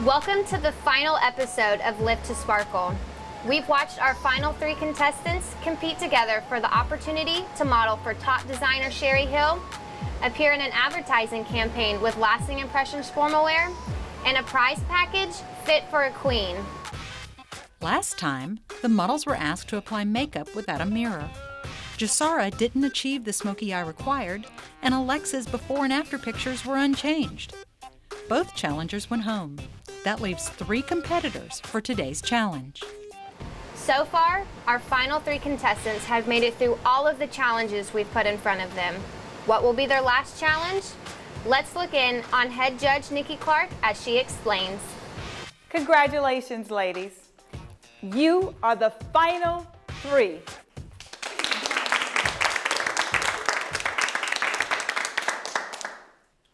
Welcome to the final episode of Live to Sparkle. We've watched our final 3 contestants compete together for the opportunity to model for top designer Sherry Hill, appear in an advertising campaign with Lasting Impressions formal wear, and a prize package fit for a queen. Last time, the models were asked to apply makeup without a mirror. Jasara didn't achieve the smoky eye required, and Alexa's before and after pictures were unchanged. Both challengers went home. That leaves 3 competitors for today's challenge. So far, our final 3 contestants have made it through all of the challenges we've put in front of them. What will be their last challenge? Let's look in on head judge Nikki Clark as she explains. Congratulations, ladies. You are the final 3.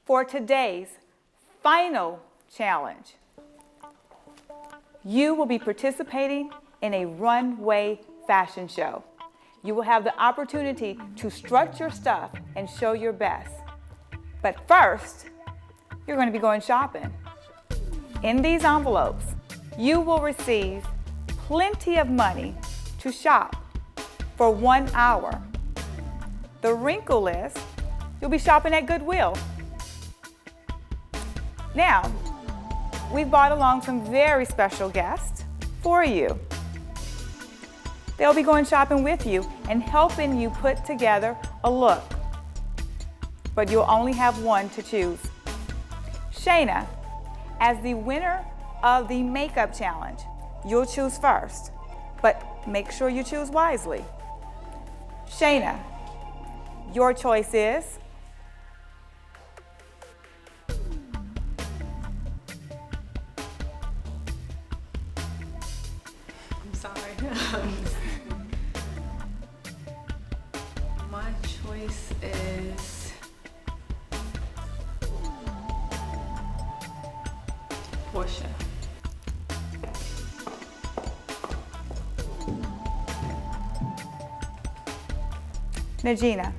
For today's final challenge, you will be participating in a runway fashion show. You will have the opportunity to strut your stuff and show your best. But first, you're going to be going shopping. In these envelopes, you will receive plenty of money to shop for 1 hour. The wrinkle is, you'll be shopping at Goodwill. Now, we've brought along some very special guests for you. They'll be going shopping with you and helping you put together a look. But you'll only have one to choose. Shayna, as the winner of the makeup challenge, you'll choose first, but make sure you choose wisely. Shayna, your choice is? I'm sorry. My choice is Portia. Najina,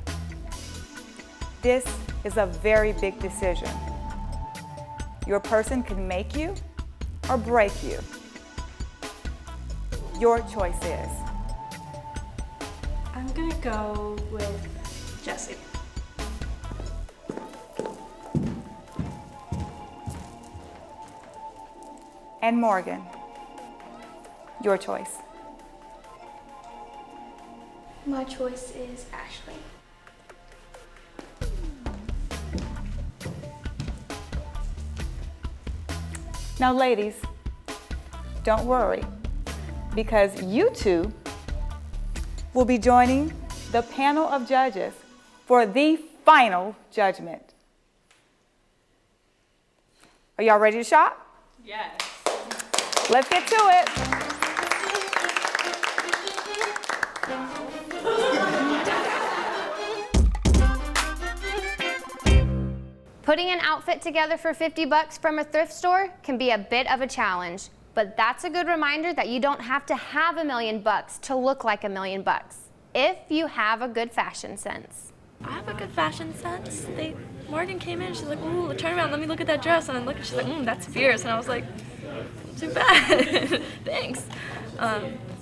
this is a very big decision. Your person can make you or break you. Your choice is? I'm gonna go with Jessie. And Morgan, your choice? My choice is Ashley. Now ladies, don't worry, because you two will be joining the panel of judges for the final judgment. Are y'all ready to shop? Yes. Let's get to it. Putting an outfit together for $50 from a thrift store can be a bit of a challenge, but that's a good reminder that you don't have to have $1 million to look like $1 million if you have a good fashion sense. I have a good fashion sense. Morgan came in, she's like, ooh, turn around, let me look at that dress. And I look, she's like, that's fierce. And I was like, too bad. Thanks.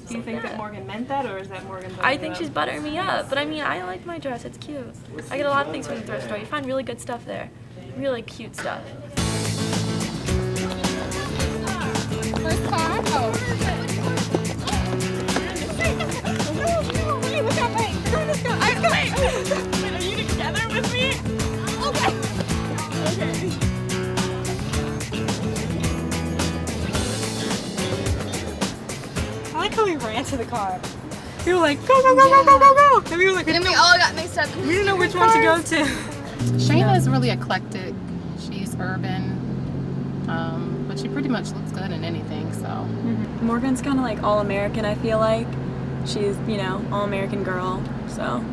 Do you think that Morgan meant that, or is that Morgan? I think she's buttering me up. But I mean, I like my dress. It's cute. I get a lot of things from the thrift store. You find really good stuff there. Really cute stuff. First car? Oh. Wait, look out, wait. Let's go. Wait, are you together with me? Okay. Okay. I like how we ran to the car. We were like, go, go, go, go, go, go, go. And we were like, And we all got mixed up. we didn't know which one to go to. Shayna is really eclectic. She's urban, but she pretty much looks good in anything, so. Morgan's kind of like all-American, I feel like. She's, all-American girl, so.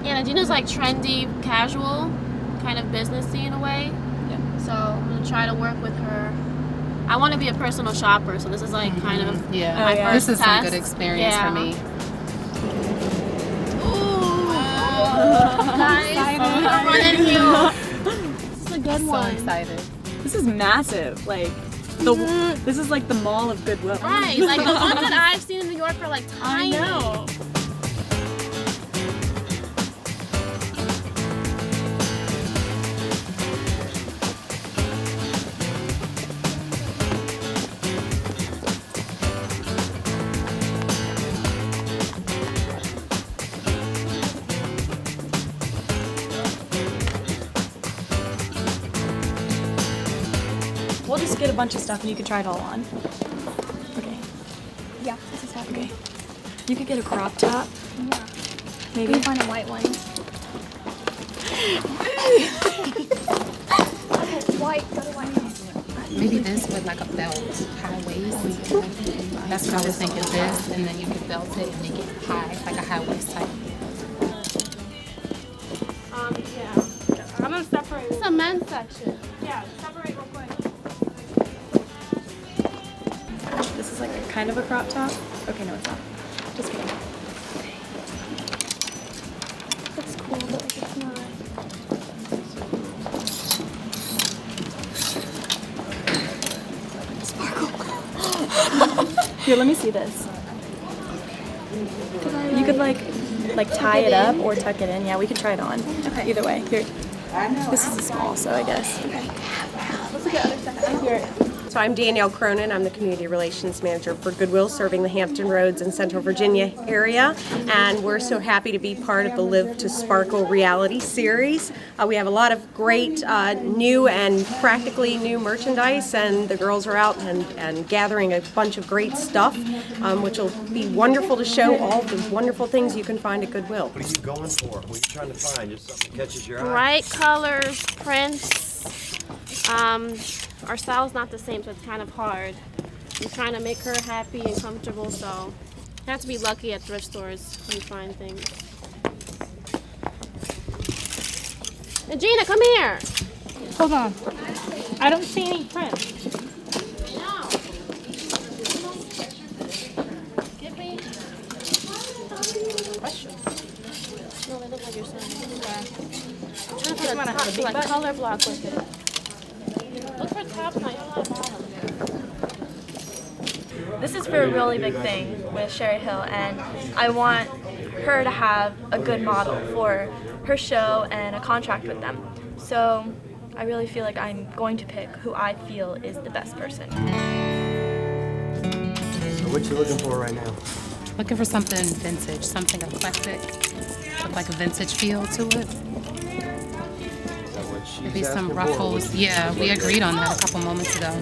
Yeah, Nadina's like trendy, casual, kind of businessy in a way. Yeah. So I'm gonna try to work with her. I want to be a personal shopper, so this is like kind of my first This is test. some good experience for me. Nice. Running heels. This is a good one. So excited. This is massive. Like, This is like the mall of Goodwill. Right, like the ones that I've seen in New York are like tiny. I know. We'll just get a bunch of stuff and you can try it all on. Okay. Yeah, this is happening. Okay. You could get a crop top. Yeah. Maybe. We can find a white one. White, go to white. Maybe this with like a belt, high waist. That's what I was thinking, this, and then you could belt it and make it high, like a high waist type. Yeah. I'm gonna separate. It's a men's section. Yeah, separate real quick. This is like a kind of a crop top. Okay, no, it's not. Just kidding. That's cool, but like it's not. Here, let me see this. You could like tie it up or tuck it in. Yeah, we could try it on. Okay. Either way. Here. This is a small, so I guess. Okay. Let's look at other stuff. Here. So I'm Danielle Cronin. I'm the Community Relations Manager for Goodwill, serving the Hampton Roads and Central Virginia area. And we're so happy to be part of the Live to Sparkle reality series. We have a lot of great new and practically new merchandise, and the girls are out and gathering a bunch of great stuff, which will be wonderful to show all the wonderful things you can find at Goodwill. What are you going for? What are you trying to find? Just something that catches your eye? Bright colors, prints. Our style's not the same, so it's kind of hard. I'm trying to make her happy and comfortable, so you have to be lucky at thrift stores when you find things. And Gina, come here. Hold on. I don't see any prints. Give me. No, they look like your son. I'm trying to put a like color block with it. Look for top now, you don't have bottom. This is for a really big thing with Sherry Hill, and I want her to have a good model for her show and a contract with them. So I really feel like I'm going to pick who I feel is the best person. So what you looking for right now? Looking for something vintage, something eclectic, with like a vintage feel to it. Maybe some ruffles. Yeah, we agreed on that a couple moments ago.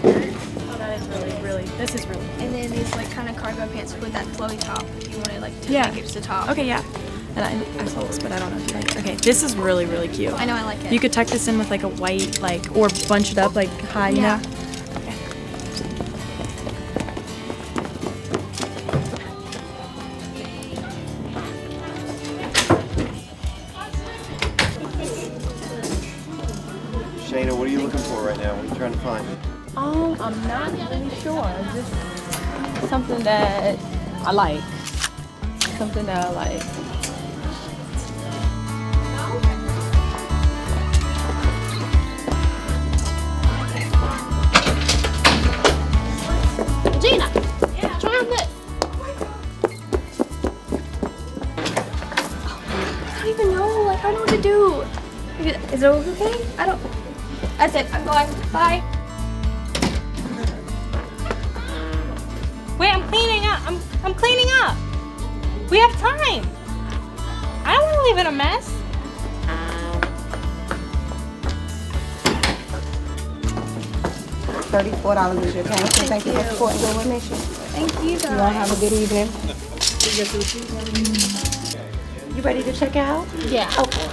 Oh, that is really, this is really. And then these like kind of cargo pants with that flowy top. If you wanted like to make it just a top. Okay, yeah. And I saw this, but I don't know if you like it. Okay, this is really, really cute. I know, I like it. You could tuck this in with like a white, or bunch it up like high, you know? Okay. Shayna, what are you looking for right now? What are you trying to find? I'm not really sure. Just something that I like. Something that I like. Gina, try on this. I don't even know. Like, I don't know what to do. Is it okay? I don't. That's it. I'm going. Bye. Wait, I'm cleaning up. I'm cleaning up. We have time. I don't want to leave it a mess. $34 is your payment. Thank you for supporting your mission. Thank you, guys. You all have a good evening. You ready to check out? Yeah. Okay.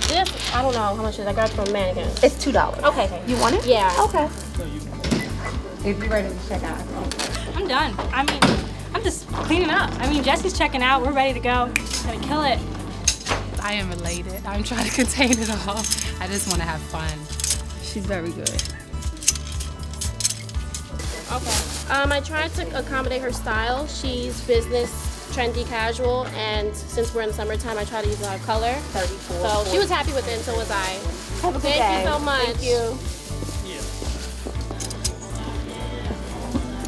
This, I don't know how much it is. I got it from a mannequin. It's $2. Okay. You want it? Yeah. Okay. If you're ready to check out. I'm done. I mean, I'm just cleaning up. I mean, Jesse's checking out. We're ready to go. Gonna kill it. I am elated. I'm trying to contain it all. I just want to have fun. She's very good. Okay. I tried to accommodate her style. She's business trendy casual, and since we're in the summertime, I try to use a lot of color. 34. So she was happy with it, and so was I. Have a good Thank day. you so much. Thank you.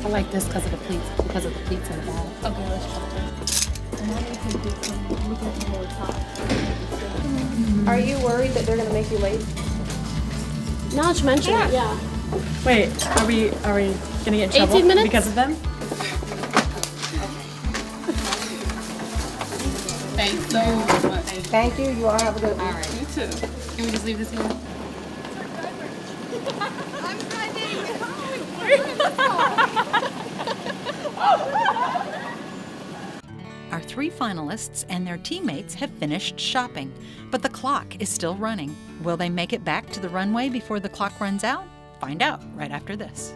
I like this because of the pleats in the back. Okay, let's try this. Are you worried that they're gonna make you late? Now that you mention it, yeah. Wait, are we gonna get in trouble 18 minutes? because of them? Thank you so much. Thank you. You all have a good one. All right, you too. Can we just leave this here? Our 3 finalists and their teammates have finished shopping, but the clock is still running. Will they make it back to the runway before the clock runs out? Find out right after this.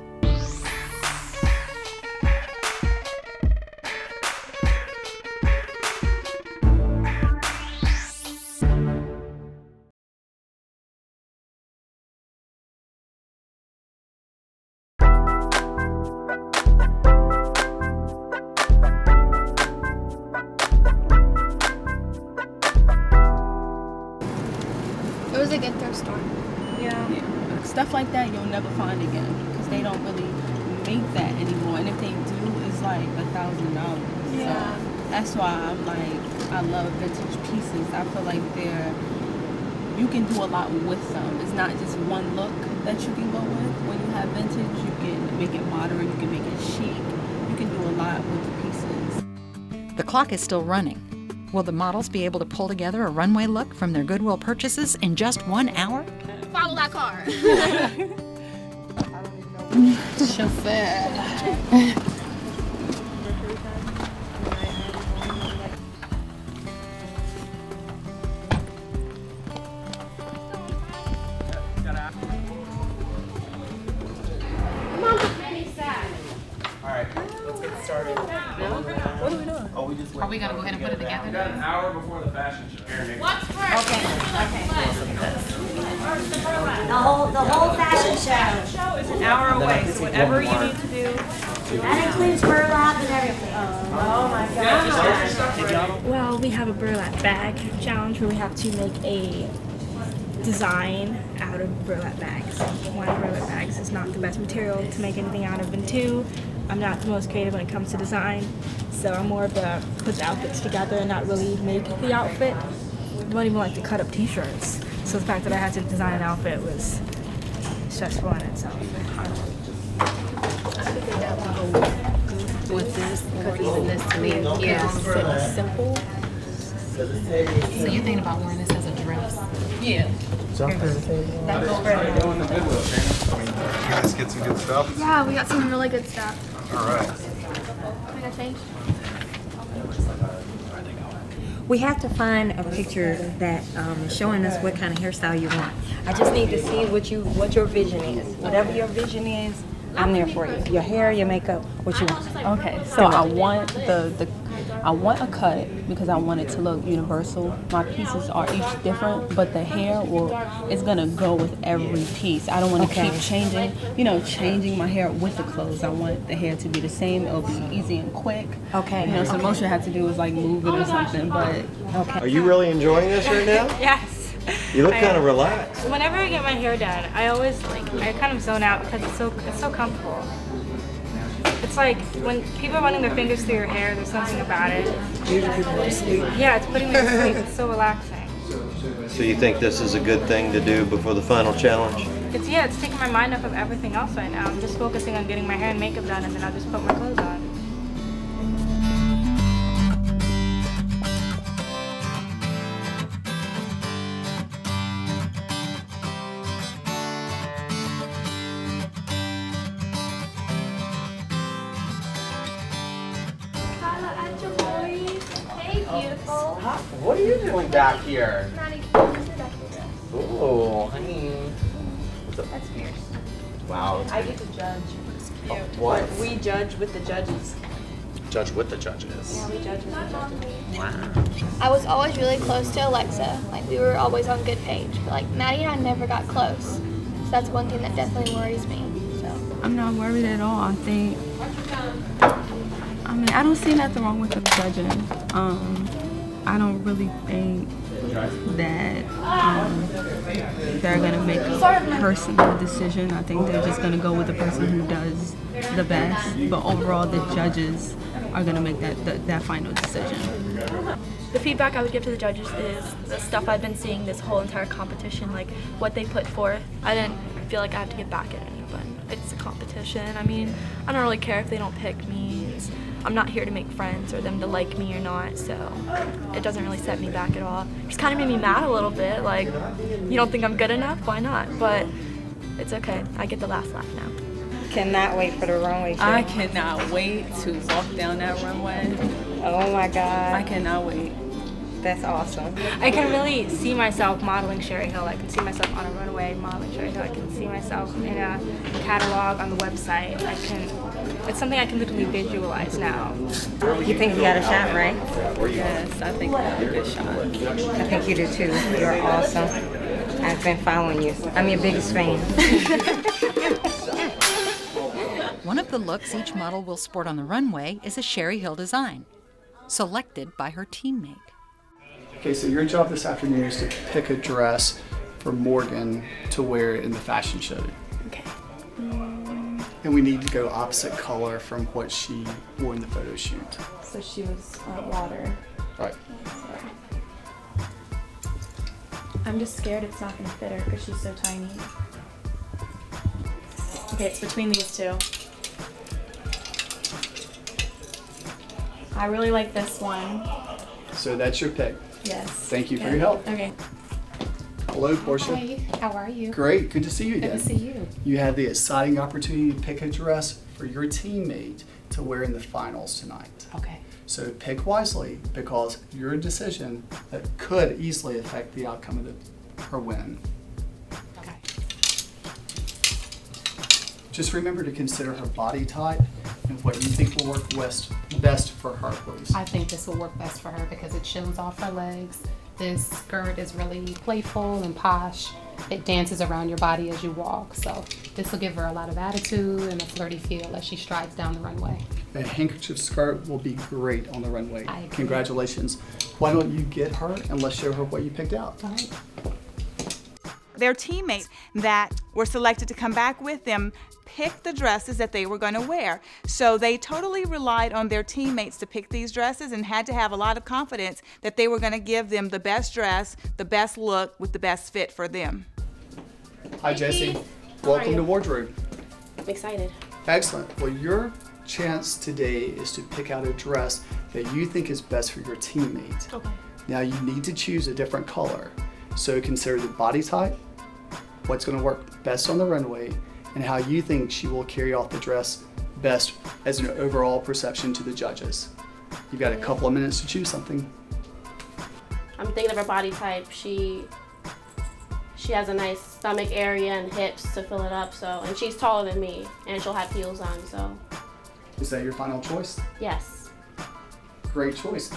It was a good thrift store. Yeah. Stuff like that you'll never find again because they don't really make that anymore. And if they do, it's like $1,000. Yeah. So that's why I'm like, I love vintage pieces. I feel like you can do a lot with them. It's not just one look that you can go with. When you have vintage, you can make it modern, you can make it chic. You can do a lot with the pieces. The clock is still running. Will the models be able to pull together a runway look from their Goodwill purchases in just 1 hour? Follow that car. Chauffeur. Alright, let's get started. What are we doing? Oh, we just Are we gonna go ahead and put it together? We got an hour before the fashion show. What's first? The whole fashion show. Show is an hour away, so whatever you need to do. That includes burlap and everything. Oh my God. Well, we have a burlap bag challenge where we have to make a design out of burlap bags. One, burlap bags is not the best material to make anything out of, and 2, I'm not the most creative when it comes to design, so I'm more of the put the outfits together and not really make the outfit. I don't even like to cut up t-shirts, so the fact that I had to design an outfit was stressful in itself. With this, or even this to me. Yeah. Simple. So you're thinking about wearing this as a dress? Yeah. You guys get some good stuff? Yeah, we got some really good stuff. Alright. I got changed. We have to find a picture that is showing us what kind of hairstyle you want. I just need to see what your vision is. Whatever your vision is, I'm there for you. Your hair, your makeup, what you want. Okay, so I want I want a cut because I want it to look universal. My pieces are each different, but the hair is gonna go with every piece. I don't want to keep changing my hair with the clothes. I want the hair to be the same. It'll be easy and quick. Okay. So the most you have to do is like move it or something. But Are you really enjoying this right now? Yes. You look kind of relaxed. Whenever I get my hair done, I always I kind of zone out because it's so comfortable. It's like when people are running their fingers through your hair, there's something about it. Usually people are asleep. Yeah, it's putting me to sleep. It's so relaxing. So you think this is a good thing to do before the final challenge? It's taking my mind off of everything else right now. I'm just focusing on getting my hair and makeup done, and then I'll just put my clothes on. What are you doing back here? Oh, honey. What's up? That's fierce. Wow. I get to judge. What? We judge with the judges. Judge with the judges. Yeah, we judge with the judges. Wow. I was always really close to Alexa. Like, we were always on good page. But, like, Maddie and I never got close. So that's one thing that definitely worries me. So I'm not worried at all. I think I'm mean, I don't see nothing wrong with them judging. I don't really think that they're gonna make a personal decision. I think they're just gonna go with the person who does the best. But overall, the judges are gonna make that final decision. The feedback I would give to the judges is the stuff I've been seeing this whole entire competition, like what they put forth. I didn't feel like I have to get back at anyone. It's a competition. I mean, I don't really care if they don't pick me. I'm not here to make friends or them to like me or not, so it doesn't really set me back at all. It just kind of made me mad a little bit, like, you don't think I'm good enough? Why not? But it's okay. I get the last laugh now. Cannot wait for the runway show. I cannot wait to walk down that runway. Oh my God. I cannot wait. That's awesome. I can really see myself modeling Sherry Hill. I can see myself on a runway modeling Sherry Hill. I can see myself in a catalog on the website. It's something I can literally visualize now. You think you got a shot, right? Yes, I think I have a good shot. I think you do too. You're awesome. I've been following you. I'm your biggest fan. One of the looks each model will sport on the runway is a Sherry Hill design, selected by her teammate. Okay, so your job this afternoon is to pick a dress for Morgan to wear in the fashion show. Okay. And we need to go opposite color from what she wore in the photo shoot. So she was water. Right. I'm just scared it's not going to fit her because she's so tiny. Okay, it's between these two. I really like this one. So that's your pick. Yes. Thank you for your help. Okay. Hello, Portia. Hey, how are you? Great, good to see you again. Good to see you. You had the exciting opportunity to pick a dress for your teammate to wear in the finals tonight. Okay. So pick wisely because your decision that could easily affect the outcome of her win. Okay. Just remember to consider her body type and what you think will work best for her, please. I think this will work best for her because it shows off her legs. This skirt is really playful and posh. It dances around your body as you walk. So this will give her a lot of attitude and a flirty feel as she strides down the runway. A handkerchief skirt will be great on the runway. I agree. Congratulations. Why don't you get her and let's show her what you picked out. All right. Their teammates that were selected to come back with them picked the dresses that they were going to wear. So they totally relied on their teammates to pick these dresses and had to have a lot of confidence that they were going to give them the best dress, the best look, with the best fit for them. Hi, Jessie. Welcome to Wardrobe. I'm excited. Excellent. Well, your chance today is to pick out a dress that you think is best for your teammate. Okay. Now you need to choose a different color. So consider the body type, what's going to work best on the runway, and how you think she will carry off the dress best as an overall perception to the judges. You've got a couple of minutes to choose something. I'm thinking of her body type. She has a nice stomach area and hips to fill it up, so, and she's taller than me, and she'll have heels on, so. Is that your final choice? Yes. Great choice.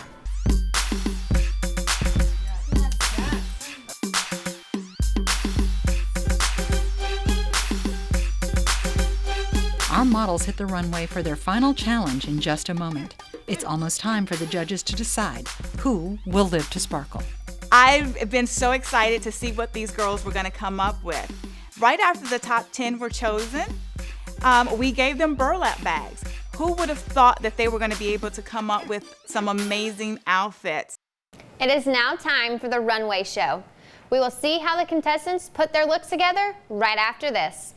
Our models hit the runway for their final challenge in just a moment. It's almost time for the judges to decide who will live to sparkle. I've been so excited to see what these girls were going to come up with. Right after the top 10 were chosen, we gave them burlap bags. Who would have thought that they were going to be able to come up with some amazing outfits? It is now time for the runway show. We will see how the contestants put their looks together right after this.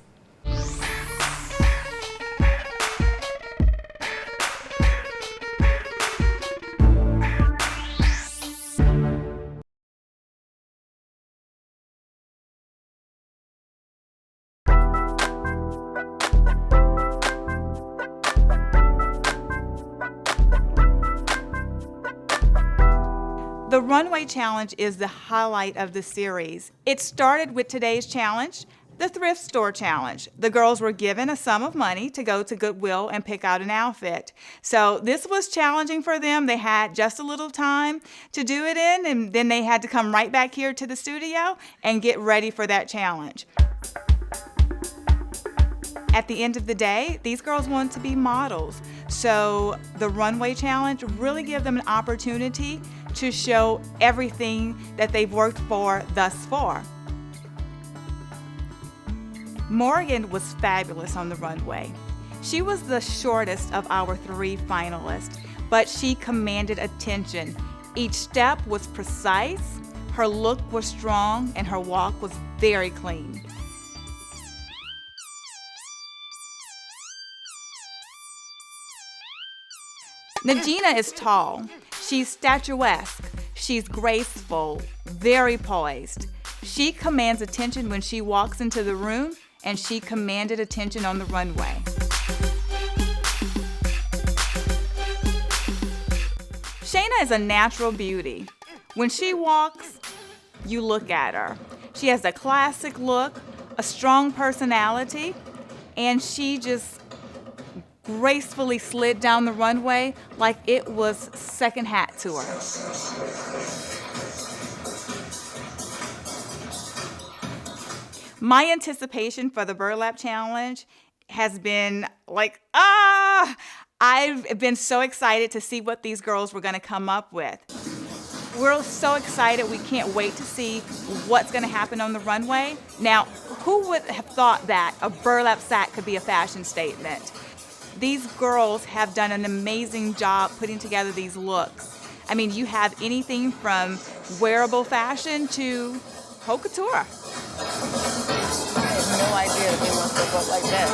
The Runway Challenge is the highlight of the series. It started with today's challenge, the Thrift Store Challenge. The girls were given a sum of money to go to Goodwill and pick out an outfit. So this was challenging for them. They had just a little time to do it in, and then they had to come right back here to the studio and get ready for that challenge. At the end of the day, these girls want to be models. So the runway challenge really gives them an opportunity to show everything that they've worked for thus far. Morgan was fabulous on the runway. She was the shortest of our 3 finalists, but she commanded attention. Each step was precise, her look was strong, and her walk was very clean. Najina is tall. She's statuesque. She's graceful, very poised. She commands attention when she walks into the room, and she commanded attention on the runway. Shayna is a natural beauty. When she walks, you look at her. She has a classic look, a strong personality, and she just gracefully slid down the runway like it was second hat to her. My anticipation for the burlap challenge has been like, I've been so excited to see what these girls were going to come up with. We're so excited. We can't wait to see what's going to happen on the runway. Now, who would have thought that a burlap sack could be a fashion statement? These girls have done an amazing job putting together these looks. I mean, you have anything from wearable fashion to haute couture. I had no idea that they want to look like that.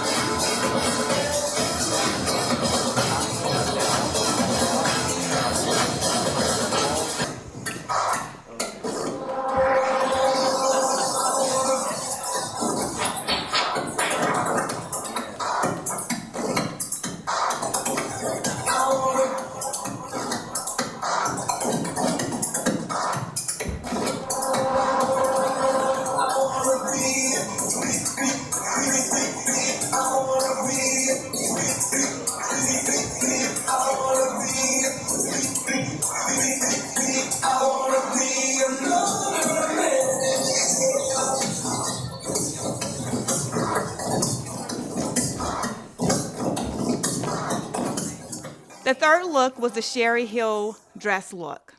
The third look was the Sherry Hill dress look.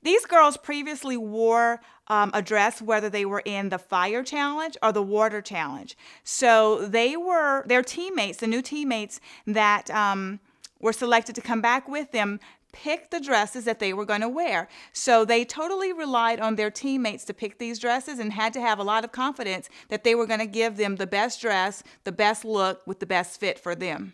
These girls previously wore a dress whether they were in the fire challenge or the water challenge. So their teammates, the new teammates that were selected to come back with them, picked the dresses that they were going to wear. So they totally relied on their teammates to pick these dresses and had to have a lot of confidence that they were going to give them the best dress, the best look, with the best fit for them.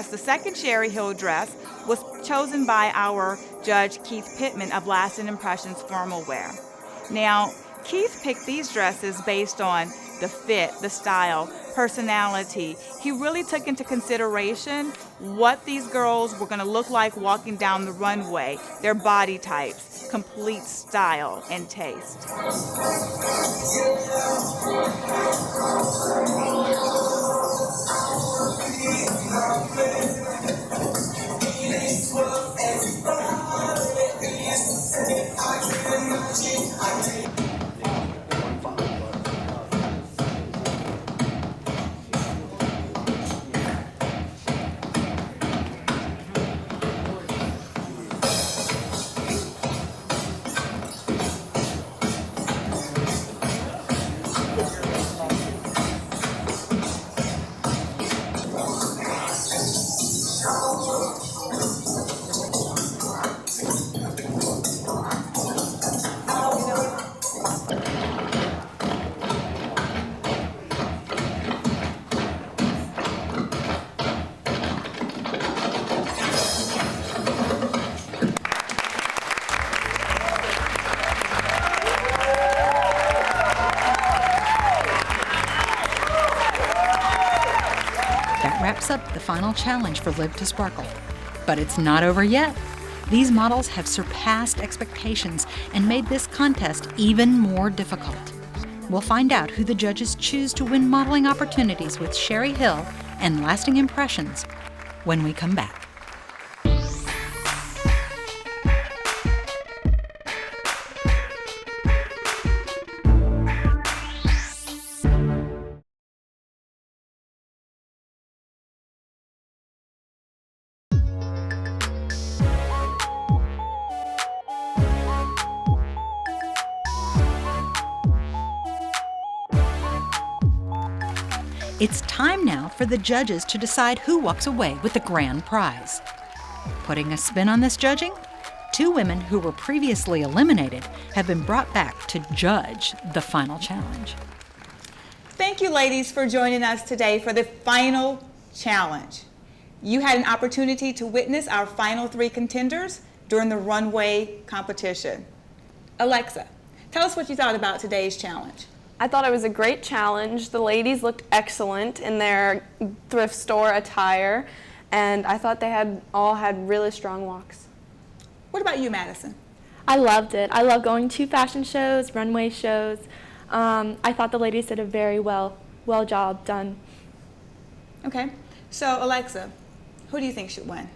The second Sherry Hill dress, was chosen by our judge Keith Pittman of Lasting Impressions Formal Wear. Now, Keith picked these dresses based on the fit, the style, personality. He really took into consideration what these girls were going to look like walking down the runway, their body types, complete style and taste. wraps up the final challenge for Live to Sparkle. But it's not over yet. These models have surpassed expectations and made this contest even more difficult. We'll find out who the judges choose to win modeling opportunities with Sherry Hill and lasting impressions when we come back. It's time now for the judges to decide who walks away with the grand prize. Putting a spin on this judging, 2 women who were previously eliminated have been brought back to judge the final challenge. Thank you, ladies, for joining us today for the final challenge. You had an opportunity to witness our final 3 contenders during the runway competition. Alexa, tell us what you thought about today's challenge. I thought it was a great challenge. The ladies looked excellent in their thrift store attire, and I thought they all had really strong walks. What about you, Madison? I loved it. I love going to fashion shows, runway shows. I thought the ladies did a very well job done. Okay, so Alexa, who do you think should win?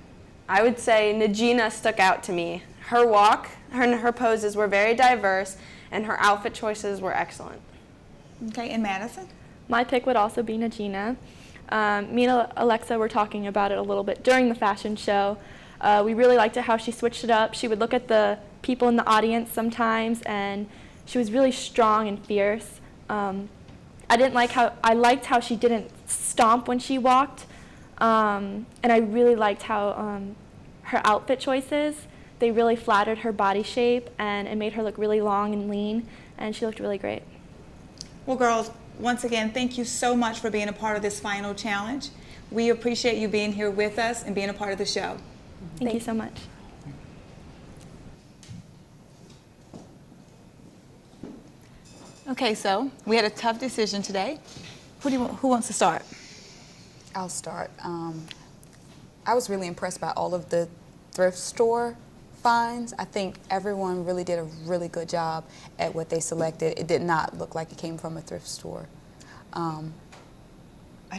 I would say Najina stuck out to me. Her walk, her poses were very diverse, and her outfit choices were excellent. Okay, and Madison? My pick would also be Najina. Me and Alexa were talking about it a little bit during the fashion show. We really liked it how she switched it up. She would look at the people in the audience sometimes, and she was really strong and fierce. I liked how she didn't stomp when she walked, and I really liked how her outfit choices, they really flattered her body shape, and it made her look really long and lean, and she looked really great. Well, girls, once again, thank you so much for being a part of this final challenge. We appreciate you being here with us and being a part of the show. Thank you so much. Okay, so we had a tough decision today. Who wants to start? I'll start. I was really impressed by all of the thrift store finds. I think everyone really did a really good job at what they selected. It did not look like it came from a thrift store. I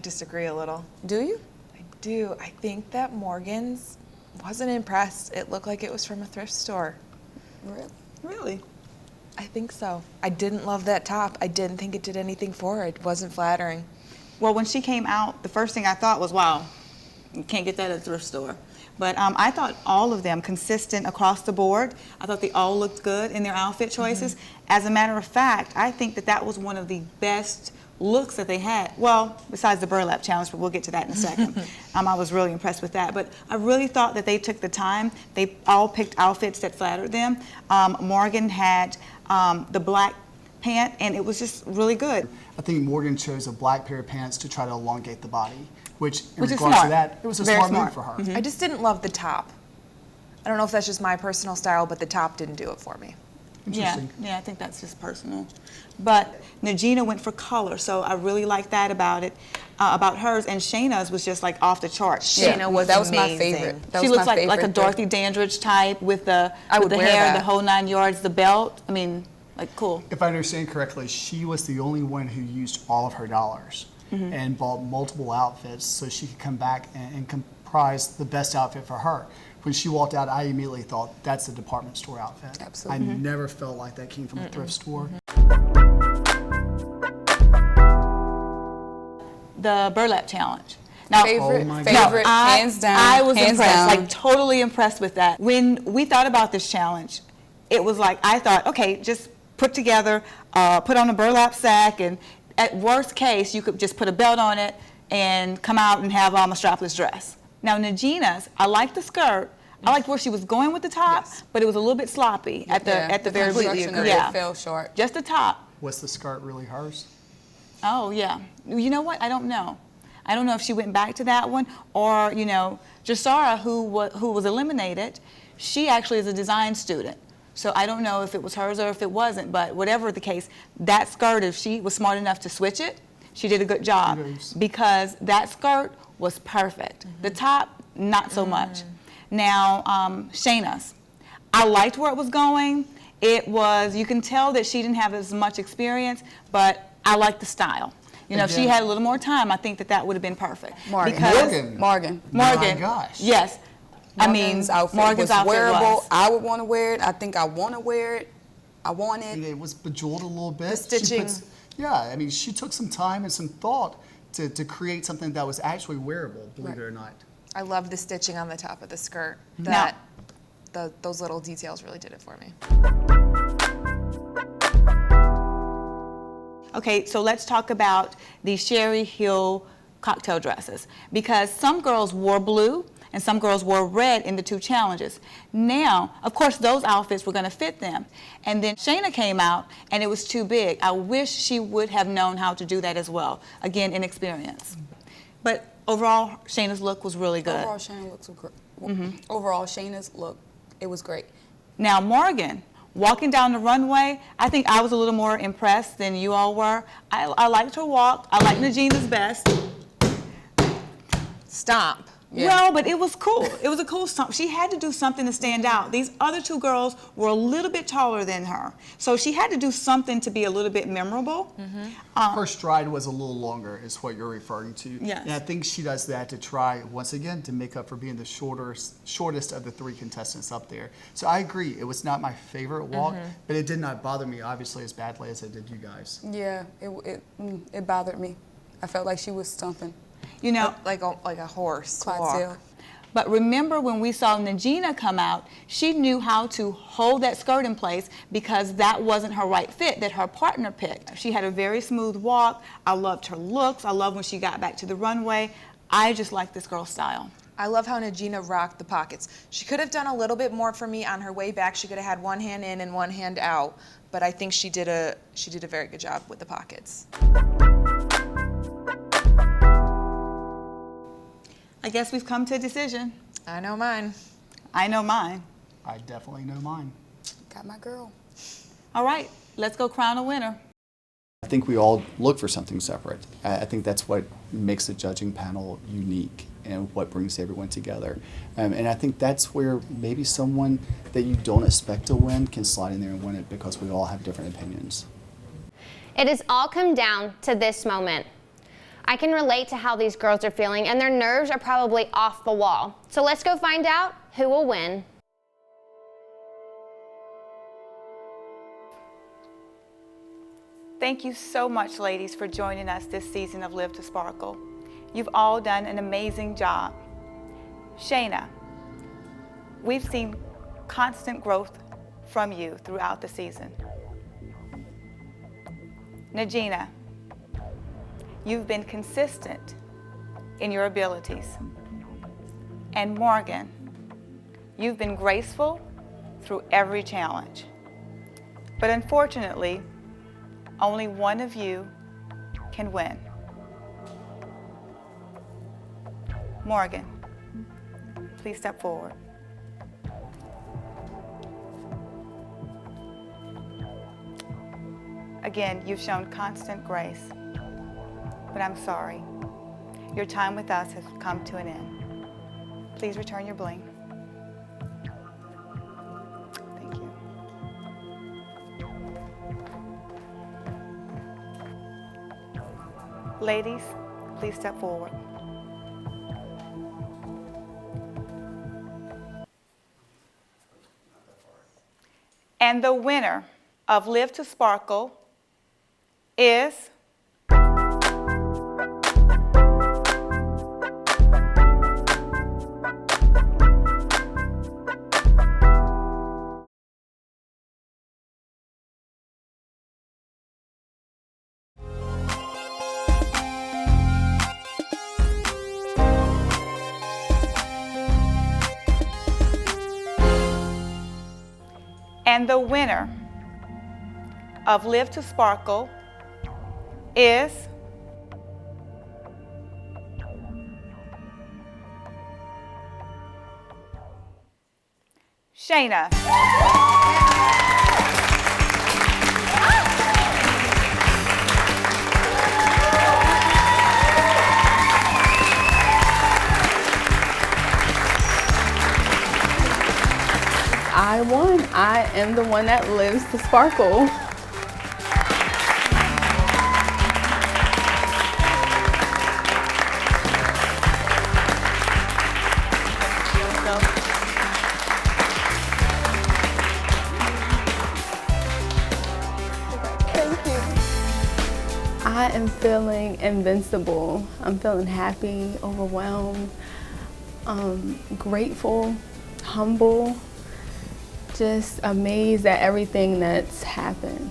disagree a little. Do you? I do. I think that Morgan's wasn't impressed. It looked like it was from a thrift store. Really? Really? I think so. I didn't love that top. I didn't think it did anything for her. It wasn't flattering. Well, when she came out, the first thing I thought was, wow, you can't get that at a thrift store. But I thought all of them consistent across the board. I thought they all looked good in their outfit choices. As a matter of fact, I think that was one of the best looks that they had. Well, besides the burlap challenge, but we'll get to that in a second. I was really impressed with that. But I really thought that they took the time. They all picked outfits that flattered them. Morgan had the black pant, and it was just really good. I think Morgan chose a black pair of pants to try to elongate the body, which in Which is regards smart. to that, it was a Very smart smart. move for her. I just didn't love the top. I don't know if that's just my personal style, but the top didn't do it for me. Yeah, I think that's just personal. But Najina went for color, so I really like that about it, about hers. And Shayna's was just like off the charts. Shayna was that was amazing. my favorite. That She was looks my like a favorite Dorothy Dandridge type with the would wear hair, that. the whole 9 yards, the belt. I mean, like cool. If I understand correctly, she was the only one who used all of her dollars and bought multiple outfits so she could come back and comprise the best outfit for her. When she walked out, I immediately thought, that's a department store outfit. Absolutely. I never felt like that came from a thrift store. The burlap challenge. Now, Favorite, my favorite, I- hands down. I was hands impressed, down. like totally impressed with that. When we thought about this challenge, it was like, I thought, okay, just put together, put on a burlap sack, and at worst case, you could just put a belt on it and come out and have a strapless dress. Now, Najina's, I liked the skirt. I liked where she was going with the top, but it was a little bit sloppy at the very construction of it fell short. Just the top. Was the skirt really hers? Oh, yeah. You know what? I don't know. I don't know if she went back to that one or, Jasara, who was eliminated, she actually is a design student. So I don't know if it was hers or if it wasn't, but whatever the case, that skirt, if she was smart enough to switch it, she did a good job because that skirt was perfect. The top, not so much. Now, Shayna's, I liked where it was going. It was, you can tell that she didn't have as much experience, but I like the style. You know, if she had a little more time, I think that that would have been perfect. Morgan. My gosh. Yes. Morgan's outfit Morgan's was outfit wearable. was. I would want to wear it. I think I want to wear it. I want it. It was bejeweled a little bit. The stitching. Yeah, I mean, she took some time and some thought to create something that was actually wearable, believe it or not. I love the stitching on the top of the skirt. Those little details really did it for me. Okay, so let's talk about the Sherry Hill cocktail dresses, because some girls wore blue and some girls wore red in the 2 challenges. Now, of course, those outfits were going to fit them. And then Shayna came out and it was too big. I wish she would have known how to do that as well. Again, inexperience. But overall, Shayna's look was really good. Overall, Shayna's looks were great. Overall, Shayna's look, it was great. Now, Morgan, walking down the runway, I think I was a little more impressed than you all were. I liked her walk. I liked Nagina's best. Stomp. Yeah. Well, but it was cool. It was a cool stomp. She had to do something to stand out. These other 2 girls were a little bit taller than her. So she had to do something to be a little bit memorable. Her stride was a little longer, is what you're referring to. Yes. And I think she does that to try, once again, to make up for being the shortest of the 3 contestants up there. So I agree, it was not my favorite walk, but it did not bother me, obviously, as badly as it did you guys. Yeah, it bothered me. I felt like she was stumping. You know, like a horse Clydesdale. walk. But remember when we saw Nagina come out, she knew how to hold that skirt in place because that wasn't her right fit that her partner picked. She had a very smooth walk. I loved her looks. I loved when she got back to the runway. I just like this girl's style. I love how Nagina rocked the pockets. She could have done a little bit more for me on her way back. She could have had one hand in and one hand out, but I think she did a very good job with the pockets. I guess we've come to a decision. I know mine. I know mine. I definitely know mine. Got my girl. All right, let's go crown a winner. I think we all look for something separate. I think that's what makes the judging panel unique and what brings everyone together. And I think that's where maybe someone that you don't expect to win can slide in there and win it because we all have different opinions. It has all come down to this moment. I can relate to how these girls are feeling, and their nerves are probably off the wall. So let's go find out who will win. Thank you so much, ladies, for joining us this season of Live to Sparkle. You've all done an amazing job. Shayna, we've seen constant growth from you throughout the season. Nagina, you've been consistent in your abilities. And Morgan, you've been graceful through every challenge. But unfortunately, only one of you can win. Morgan, please step forward. Again, you've shown constant grace, but I'm sorry. Your time with us has come to an end. Please return your bling. Thank you. Ladies, please step forward. And the winner of Live to Sparkle is And the winner of Live to Sparkle is Shayna. am the one that lives to sparkle. I am feeling invincible. I'm feeling happy, overwhelmed, grateful, humble, just amazed at everything that's happened.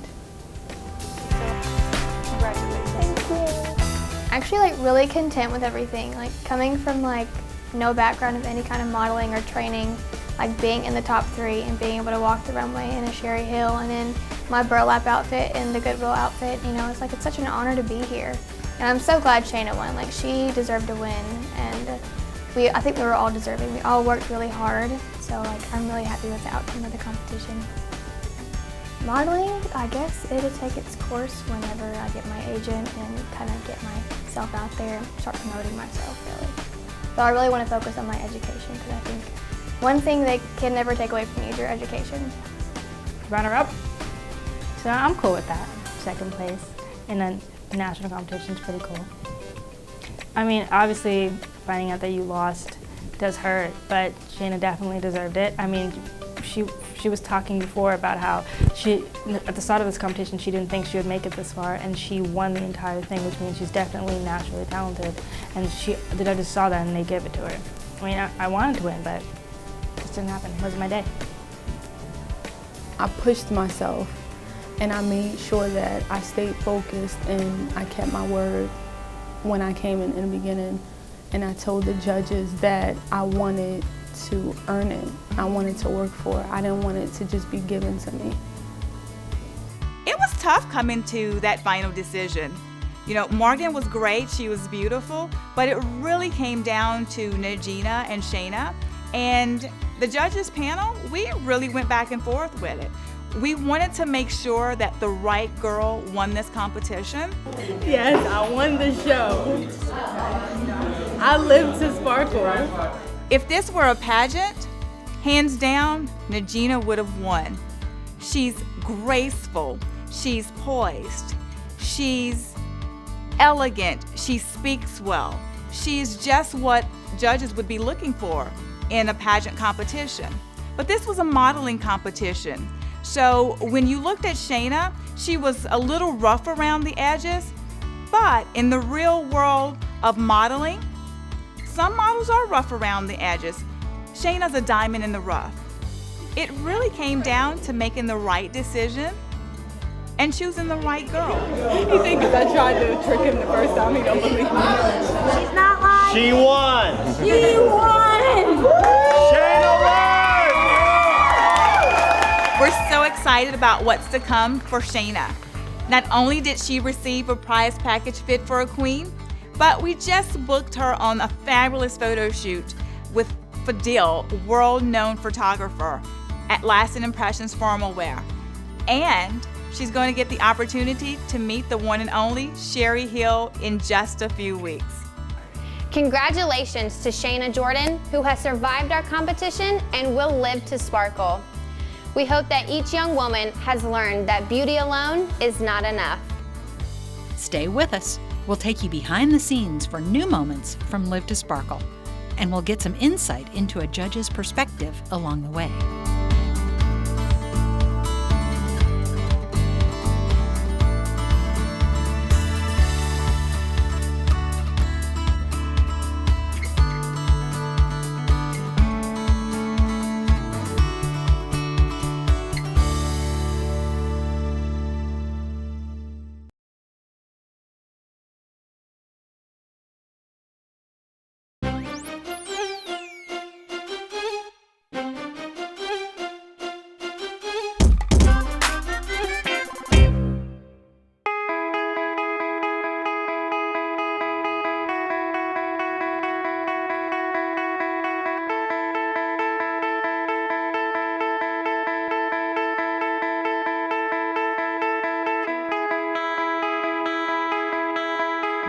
Actually, like really content with everything. Like coming from like no background of any kind of modeling or training, like being in the top 3 and being able to walk the runway in a Sherry Hill and in my burlap outfit and the Goodwill outfit, you know, it's such an honor to be here. And I'm so glad Shayna won. Like she deserved to win, and I think we were all deserving. We all worked really hard, so like I'm really happy with the outcome of the competition. Modeling, I guess it'll take its course whenever I get my agent and kind of get myself out there and start promoting myself, really. So I really want to focus on my education, because I think one thing they can never take away from you is your education. Runner-up. So I'm cool with that. Second place in a national competition is pretty cool. I mean, obviously, finding out that you lost does hurt, but Shayna definitely deserved it. I mean, she was talking before about how at the start of this competition, she didn't think she would make it this far, and she won the entire thing, which means she's definitely naturally talented. And the judges saw that and they gave it to her. I mean, I wanted to win, but it just didn't happen. It wasn't my day. I pushed myself, and I made sure that I stayed focused and I kept my word when I came in the beginning. And I told the judges that I wanted to earn it. I wanted to work for it. I didn't want it to just be given to me. It was tough coming to that final decision. You know, Morgan was great, she was beautiful, but it really came down to Najina and Shayna. And the judges panel, we really went back and forth with it. We wanted to make sure that the right girl won this competition. Yes, I won the show. I live to sparkle. If this were a pageant, hands down, Najina would have won. She's graceful, she's poised, she's elegant, she speaks well. She's just what judges would be looking for in a pageant competition. But this was a modeling competition. So when you looked at Shayna, she was a little rough around the edges, but in the real world of modeling, some models are rough around the edges. Shayna's a diamond in the rough. It really came down to making the right decision and choosing the right girl. He thinks I tried to trick him the first time, he don't believe me. She's not lying. She won! She won! Shayna won! We're so excited about what's to come for Shayna. Not only did she receive a prize package fit for a queen, but we just booked her on a fabulous photo shoot with Fadil, world-known photographer at Lasting Impressions Formal Wear. And she's going to get the opportunity to meet the one and only Sherry Hill in just a few weeks. Congratulations to Shayna Jordan, who has survived our competition and will live to sparkle. We hope that each young woman has learned that beauty alone is not enough. Stay with us. We'll take you behind the scenes for new moments from Live to Sparkle, and we'll get some insight into a judge's perspective along the way.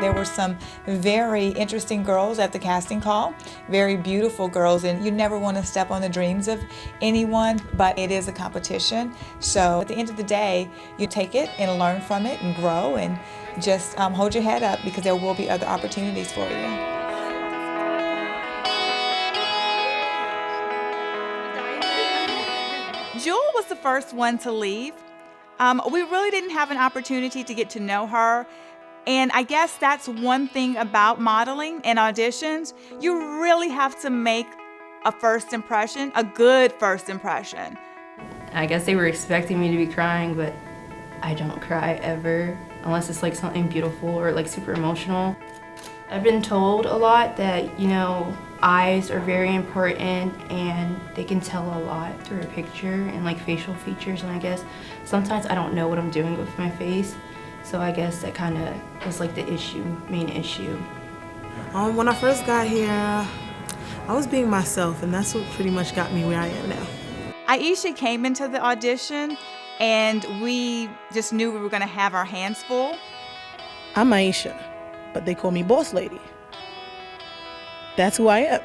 There were some very interesting girls at the casting call, very beautiful girls, and you never want to step on the dreams of anyone, but it is a competition. So at the end of the day, you take it and learn from it and grow, and just hold your head up, because there will be other opportunities for you. Jewel was the first one to leave. We really didn't have an opportunity to get to know her. And I guess that's one thing about modeling and auditions. You really have to make a first impression, a good first impression. I guess they were expecting me to be crying, but I don't cry ever, unless it's like something beautiful or like super emotional. I've been told a lot that, you know, eyes are very important and they can tell a lot through a picture and like facial features, and I guess sometimes I don't know what I'm doing with my face, so I guess that kind of was like the main issue. When I first got here, I was being myself, and that's what pretty much got me where I am now. Aisha came into the audition and we just knew we were going to have our hands full. I'm Aisha, but they call me Boss Lady. That's who I am.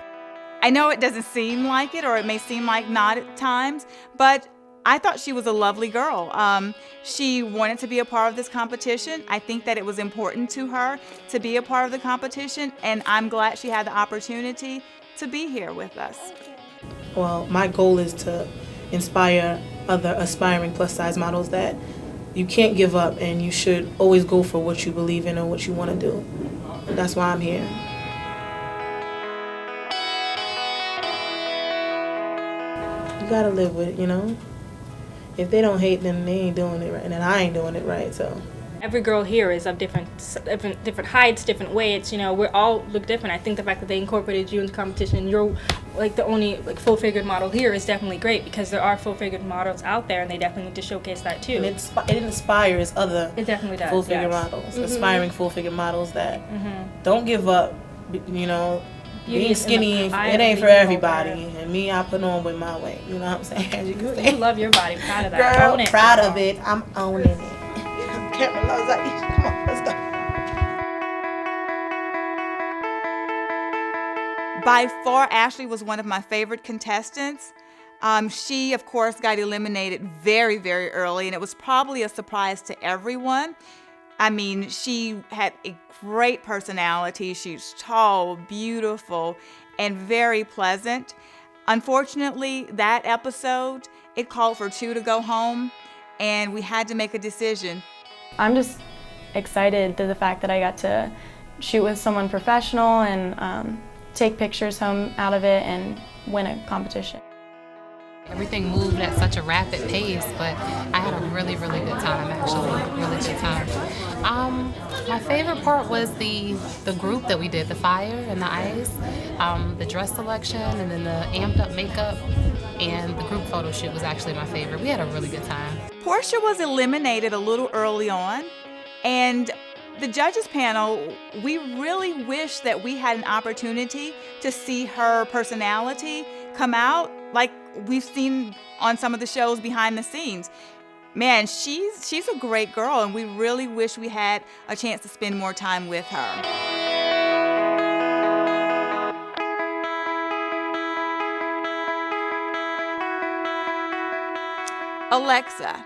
I know it doesn't seem like it, or it may seem like not at times, but I thought she was a lovely girl. She wanted to be a part of this competition. I think that it was important to her to be a part of the competition, and I'm glad she had the opportunity to be here with us. Well, my goal is to inspire other aspiring plus-size models that you can't give up, and you should always go for what you believe in or what you want to do. And that's why I'm here. You gotta live with it, you know? If they don't hate, then they ain't doing it right, and then I ain't doing it right, so. Every girl here is of different heights, different weights. You know, we all look different. I think the fact that they incorporated you into competition, you're like the only like full-figured model here, is definitely great, because there are full-figured models out there, and they definitely need to showcase that too. And it inspires other it definitely does, full-figure yes. models, aspiring full-figure models that don't give up. You know, being skinny, it ain't for everybody. And me, I put on with my weight. You know what I'm saying? As you can say. You love your body, proud of that. Girl, Own it. proud of it. I'm owning it. Camera loves like, come on, let's go. By far, Ashley was one of my favorite contestants. She, of course, got eliminated very, very early, and it was probably a surprise to everyone. I mean, she had a great personality. She's tall, beautiful, and very pleasant. Unfortunately, that episode, it called for 2 to go home, and we had to make a decision. I'm just excited to the fact that I got to shoot with someone professional and take pictures home out of it and win a competition. Everything moved at such a rapid pace, but I had a really, really good time, actually, really good time. My favorite part was the group that we did, the fire and the ice, the dress selection, and then the amped up makeup, and the group photo shoot was actually my favorite. We had a really good time. Portia was eliminated a little early on, and the judges panel, we really wish that we had an opportunity to see her personality come out like we've seen on some of the shows behind the scenes. Man, she's a great girl, and we really wish we had a chance to spend more time with her. Alexa.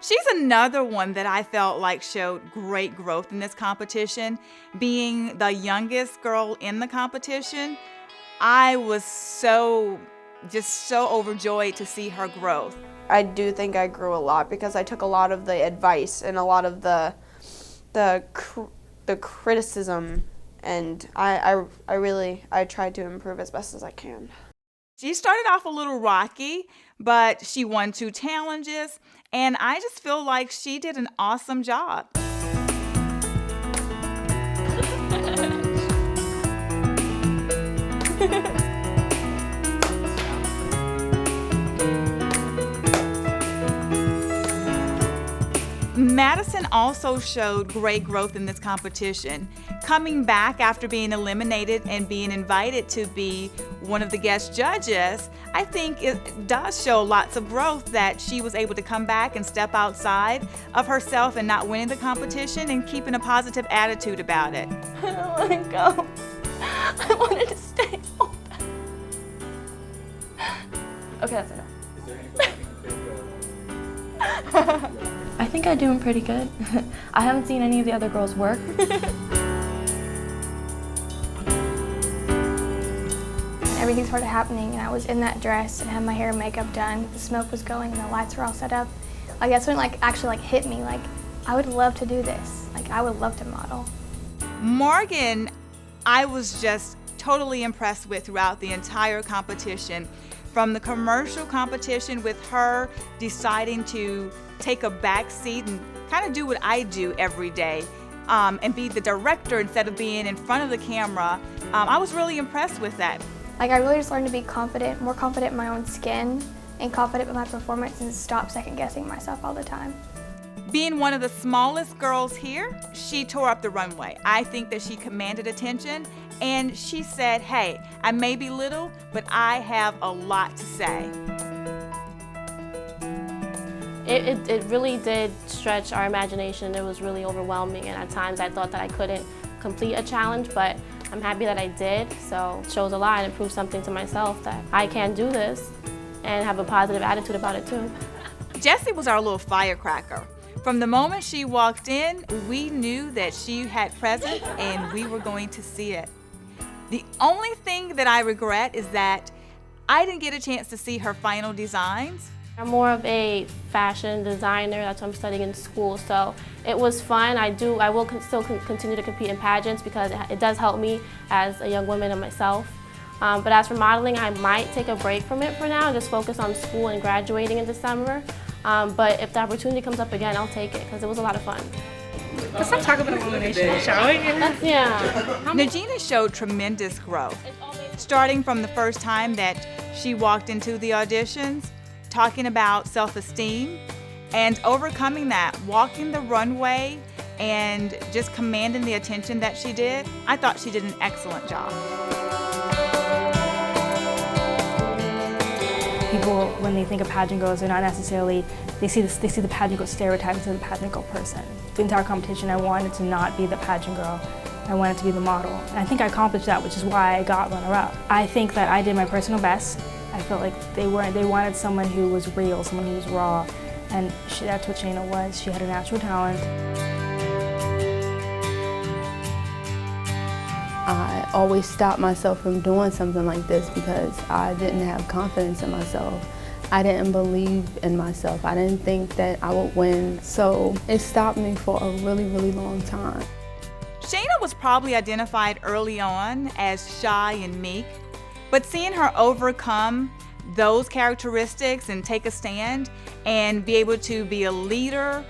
She's another one that I felt like showed great growth in this competition. Being the youngest girl in the competition, I was just so overjoyed to see her growth. I do think I grew a lot because I took a lot of the advice and a lot of the criticism, and I tried to improve as best as I can. She started off a little rocky, but she won 2 challenges, and I just feel like she did an awesome job. Madison also showed great growth in this competition, coming back after being eliminated and being invited to be one of the guest judges, I think it does show lots of growth that she was able to come back and step outside of herself and not winning the competition and keeping a positive attitude about it. I don't want to go. I wanted to stay home. Okay, that's enough. I think I'm doing pretty good. I haven't seen any of the other girls work. Everything started happening and I was in that dress and had my hair and makeup done. The smoke was going and the lights were all set up. Like that's when it actually hit me. Like I would love to do this. Like I would love to model. Morgan, I was just totally impressed with throughout the entire competition. From the commercial competition with her deciding to take a back seat and kind of do what I do every day and be the director instead of being in front of the camera. I was really impressed with that. Like I really just learned to be confident, more confident in my own skin and confident in my performance and stop second guessing myself all the time. Being one of the smallest girls here, she tore up the runway. I think that she commanded attention and she said, hey, I may be little, but I have a lot to say. It really did stretch our imagination. It was really overwhelming, and at times I thought that I couldn't complete a challenge, but I'm happy that I did. So it shows a lot and it proves something to myself that I can do this and have a positive attitude about it too. Jessie was our little firecracker. From the moment she walked in, we knew that she had presence and we were going to see it. The only thing that I regret is that I didn't get a chance to see her final designs. I'm more of a fashion designer. That's what I'm studying in school. So it was fun. I will still continue to compete in pageants because it does help me as a young woman and myself. But as for modeling, I might take a break from it for now and just focus on school and graduating in December. But if the opportunity comes up again, I'll take it because it was a lot of fun. Let's not talk about elimination, shall we? Yeah. Nagina showed tremendous growth, starting from the first time that she walked into the auditions, talking about self-esteem, and overcoming that, walking the runway and just commanding the attention that she did. I thought she did an excellent job. People, when they think of pageant girls, they're not necessarily, they see the pageant girl stereotype instead of the pageant girl person. The entire competition, I wanted to not be the pageant girl. I wanted to be the model. And I think I accomplished that, which is why I got runner-up. I think that I did my personal best. I felt like they wanted someone who was real, someone who was raw. And that's what Shayna was. She had a natural talent. I always stopped myself from doing something like this because I didn't have confidence in myself. I didn't believe in myself. I didn't think that I would win. So it stopped me for a really, really long time. Shayna was probably identified early on as shy and meek, but seeing her overcome those characteristics and take a stand and be able to be a leader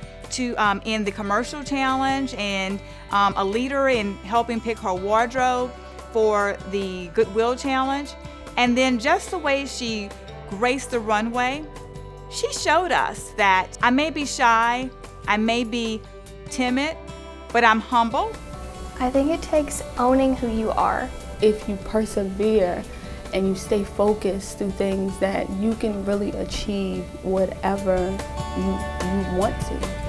in the commercial challenge and a leader in helping pick her wardrobe for the Goodwill challenge, and then just the way she graced the runway, she showed us that I may be shy, I may be timid, but I'm humble. I think it takes owning who you are. If you persevere and you stay focused through things, that you can really achieve whatever you want to.